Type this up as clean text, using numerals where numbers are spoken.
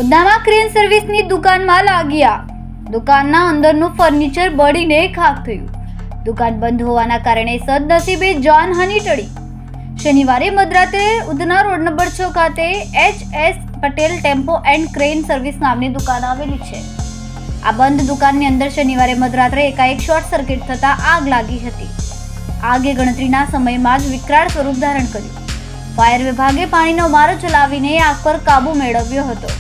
ઉધનામાં crane સર્વિસની દુકાનમાં લાગી આગ. દુકાનના અંદરનું ફર્નિચર બળીને ખાખ થયું. દુકાન બંધ હોવાના કારણે સદનસીબે જાનહાનિ ટળી. શનિવારે મધરાતે ઉધના રોડ નંબર 6 ખાતે HS Patel tempo and crane service નામની દુકાન આવેલી છે. આ બંધ દુકાનની અંદર શનિવારે મધરાત્રે એકાએક શોર્ટ સર્કિટ થતાં આગ લાગી હતી. આગે ગણતરીના સમયમાં જ વિકરાળ સ્વરૂપ ધારણ કર્યું. ફાયર વિભાગે પાણીનો મારો ચલાવીને આગ પર કાબુ મેળવ્યો હતો.